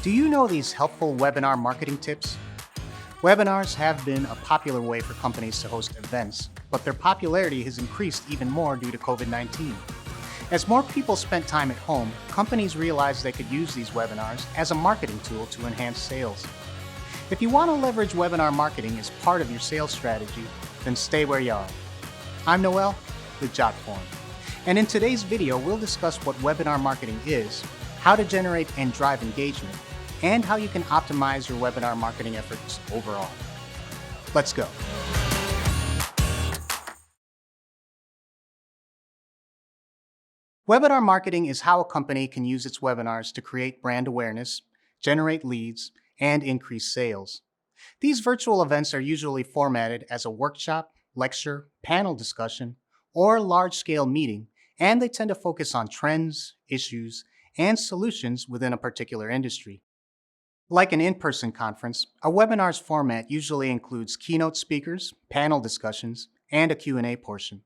Do you know these helpful webinar marketing tips? Webinars have been a popular way for companies to host events, but their popularity has increased even more due to COVID-19. As more people spent time at home, companies realized they could use these webinars as a marketing tool to enhance sales. If you want to leverage webinar marketing as part of your sales strategy, then stay where you are. I'm Noel with Jotform, and in today's video, we'll discuss what webinar marketing is, how to generate and drive engagement, and how you can optimize your webinar marketing efforts overall. Let's go. Webinar marketing is how a company can use its webinars to create brand awareness, generate leads, and increase sales. These virtual events are usually formatted as a workshop, lecture, panel discussion, or large-scale meeting, and they tend to focus on trends, issues, and solutions within a particular industry. Like an in-person conference, a webinar's format usually includes keynote speakers, panel discussions, and a Q&A portion.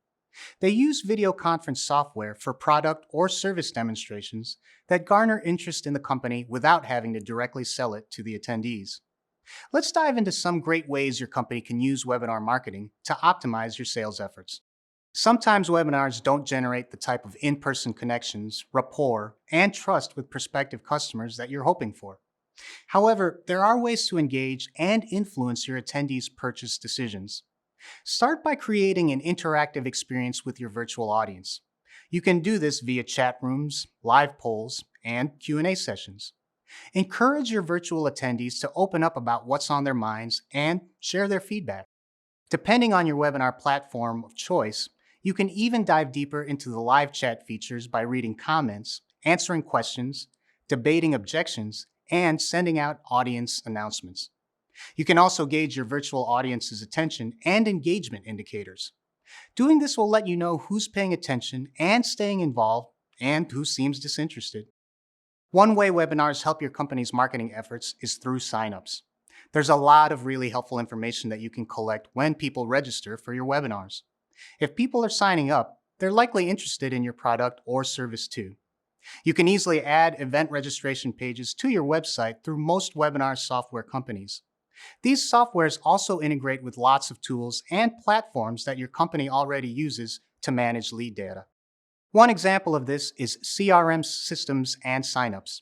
They use video conference software for product or service demonstrations that garner interest in the company without having to directly sell it to the attendees. Let's dive into some great ways your company can use webinar marketing to optimize your sales efforts. Sometimes webinars don't generate the type of in-person connections, rapport, and trust with prospective customers that you're hoping for. However, there are ways to engage and influence your attendees' purchase decisions. Start by creating an interactive experience with your virtual audience. You can do this via chat rooms, live polls, and Q&A sessions. Encourage your virtual attendees to open up about what's on their minds and share their feedback. Depending on your webinar platform of choice, you can even dive deeper into the live chat features by reading comments, answering questions, debating objections, and sending out audience announcements. You can also gauge your virtual audience's attention and engagement indicators. Doing this will let you know who's paying attention and staying involved and who seems disinterested. One way webinars help your company's marketing efforts is through signups. There's a lot of really helpful information that you can collect when people register for your webinars. If people are signing up, they're likely interested in your product or service too. You can easily add event registration pages to your website through most webinar software companies. These softwares also integrate with lots of tools and platforms that your company already uses to manage lead data. One example of this is CRM systems and signups.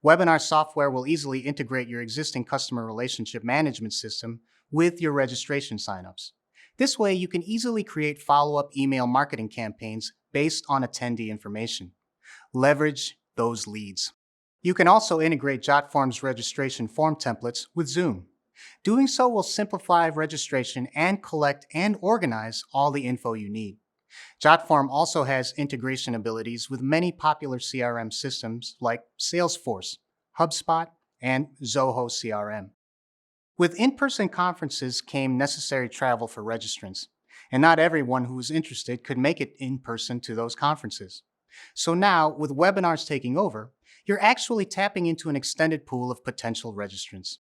Webinar software will easily integrate your existing customer relationship management system with your registration signups. This way, you can easily create follow-up email marketing campaigns based on attendee information. Leverage those leads. You can also integrate Jotform's registration form templates with Zoom. Doing so will simplify registration and collect and organize all the info you need. Jotform also has integration abilities with many popular CRM systems like Salesforce, HubSpot, and Zoho CRM. With in-person conferences came necessary travel for registrants, and not everyone who was interested could make it in person to those conferences. So now, with webinars taking over, you're actually tapping into an extended pool of potential registrants.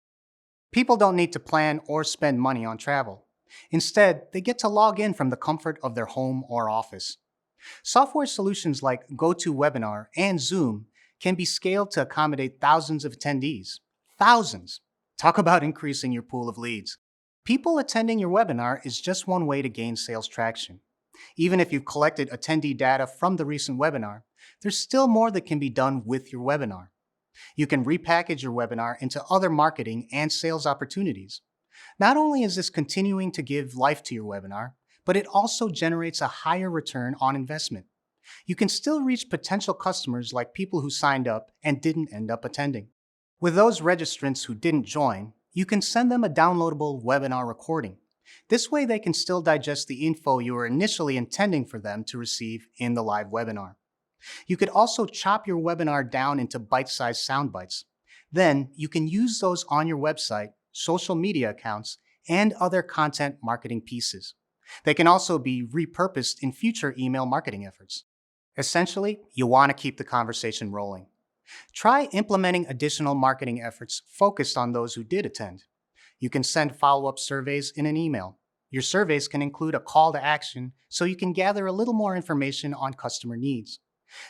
People don't need to plan or spend money on travel. Instead, they get to log in from the comfort of their home or office. Software solutions like GoToWebinar and Zoom can be scaled to accommodate thousands of attendees. Thousands! Talk about increasing your pool of leads. People attending your webinar is just one way to gain sales traction. Even if you've collected attendee data from the recent webinar, there's still more that can be done with your webinar. You can repackage your webinar into other marketing and sales opportunities. Not only is this continuing to give life to your webinar, but it also generates a higher return on investment. You can still reach potential customers like people who signed up and didn't end up attending. With those registrants who didn't join, you can send them a downloadable webinar recording. This way they can still digest the info you were initially intending for them to receive in the live webinar. You could also chop your webinar down into bite-sized sound bites. Then you can use those on your website, social media accounts, and other content marketing pieces. They can also be repurposed in future email marketing efforts. Essentially, you want to keep the conversation rolling. Try implementing additional marketing efforts focused on those who did attend. You can send follow-up surveys in an email. Your surveys can include a call to action so you can gather a little more information on customer needs.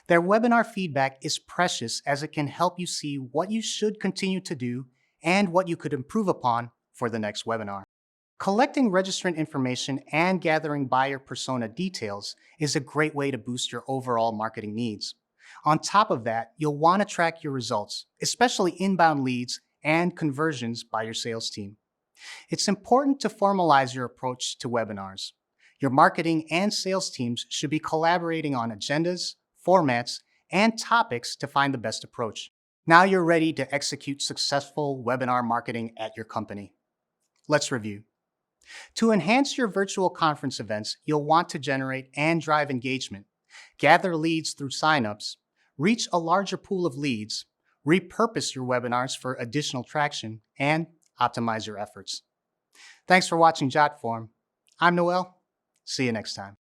Their webinar feedback is precious as it can help you see what you should continue to do and what you could improve upon for the next webinar. Collecting registrant information and gathering buyer persona details is a great way to boost your overall marketing needs. On top of that, you'll want to track your results, especially inbound leads and conversions by your sales team. It's important to formalize your approach to webinars. Your marketing and sales teams should be collaborating on agendas, formats, and topics to find the best approach. Now you're ready to execute successful webinar marketing at your company. Let's review. To enhance your virtual conference events, you'll want to generate and drive engagement, gather leads through signups, reach a larger pool of leads, repurpose your webinars for additional traction, and optimize your efforts. Thanks for watching Jotform. I'm Noel. See you next time.